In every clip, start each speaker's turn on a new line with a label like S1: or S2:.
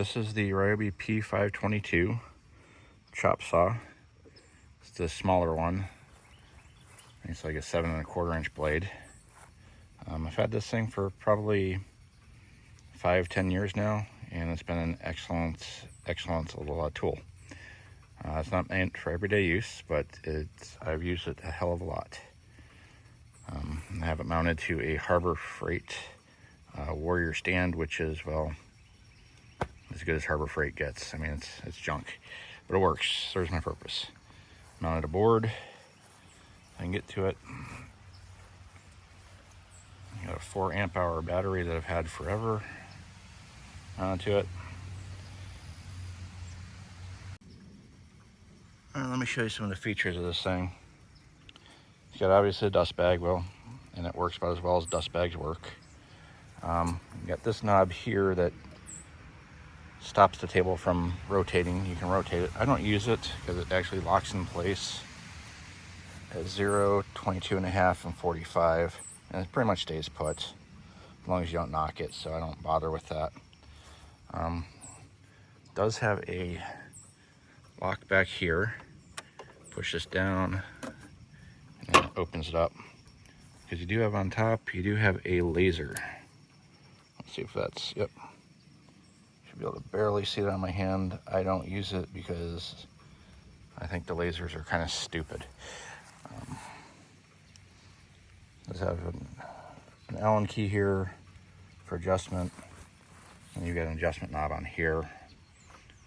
S1: This is the Ryobi P522 chop saw. It's the smaller one. It's like a 7¼ inch blade. I've had this thing for probably 5-10 years now, and it's been an excellent little tool. It's not meant for everyday use, but I've used it a hell of a lot. I have it mounted to a Harbor Freight Warrior stand, which is, well, as good as Harbor Freight gets. I mean, it's junk, but it works, serves my purpose. Mounted a board, I can get to it. Got a 4 amp hour battery that I've had forever mounted to it. Let me show you some of the features of this thing. It's got obviously a dust bag, well, and it works about as well as dust bags work. You got this knob here that stops the table from rotating. You can rotate it. I don't use it because it actually locks in place at 0, 22.5, and 45, and it pretty much stays put as long as you don't knock it, so I don't bother with that. It does have a lock back here. Push this down and then it opens it up, because you do have on top, you do have a laser. Let's see if that's, yep, should be able to barely see that on my hand. I don't use it because I think the lasers are kind of stupid. Does have an Allen key here for adjustment, and you've got an adjustment knob on here, and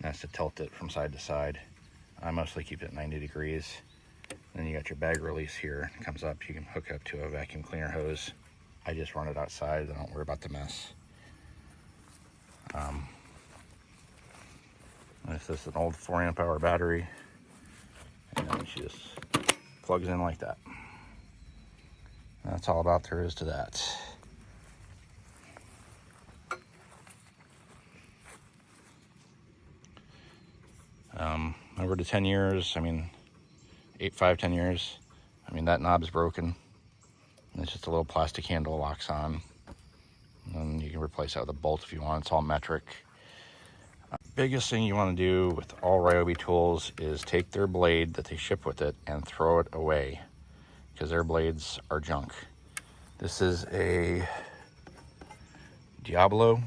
S1: that's to tilt it from side to side. I mostly keep it at 90 degrees. Then you got your bag release here. It comes up, you can hook up to a vacuum cleaner hose. I just run it outside, I don't worry about the mess. This is an old 4 amp hour battery, and then she just plugs in like that. That's all about there is to that. Over to 10 years, I mean, 10 years, I mean, that knob's broken. And it's just a little plastic handle locks on. And you can replace that with a bolt if you want. It's all metric. Biggest thing you want to do with all Ryobi tools is take their blade that they ship with it and throw it away, because their blades are junk. This is a Diablo.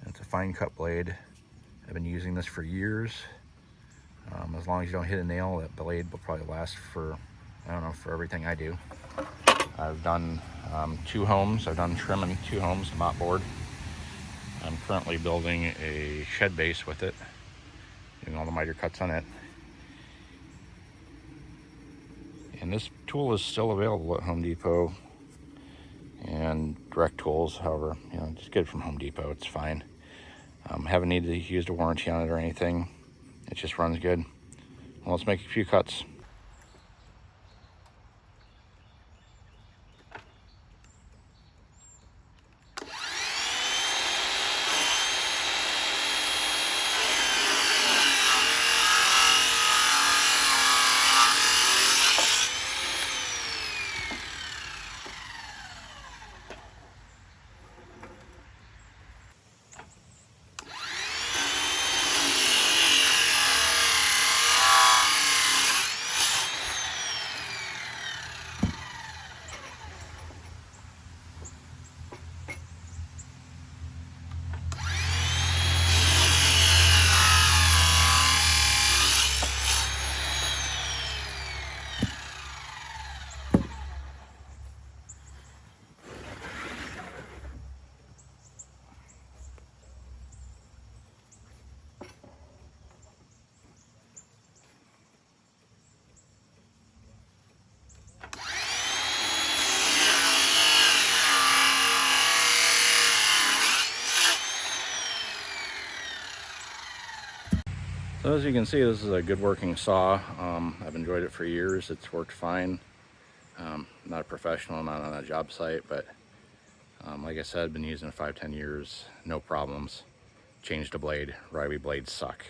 S1: It's a fine cut blade. I've been using this for years. As long as you don't hit a nail, that blade will probably last for, I don't know, for everything I do. I've done 2 homes. I've done trim in 2 homes, a mop board. I'm currently building a shed base with it, doing all the miter cuts on it. And this tool is still available at Home Depot and Direct Tools. However, you know, just get it from Home Depot, it's fine. Haven't needed to use a warranty on it or anything. It just runs good. Well, let's make a few cuts. So as you can see, this is a good working saw. I've enjoyed it for years. It's worked fine. Not a professional, not on a job site, but like I said, I've been using it 5-10 years, no problems. Changed a blade. Ryobi blades suck.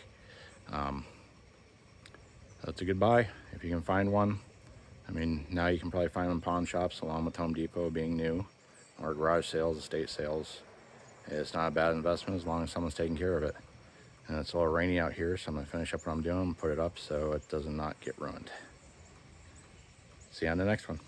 S1: That's a good buy if you can find one. I mean, now you can probably find them in pawn shops along with Home Depot being new, or garage sales, estate sales. It's not a bad investment as long as someone's taking care of it. And it's a little rainy out here, so I'm gonna finish up what I'm doing and put it up so it does not get ruined. See you on the next one.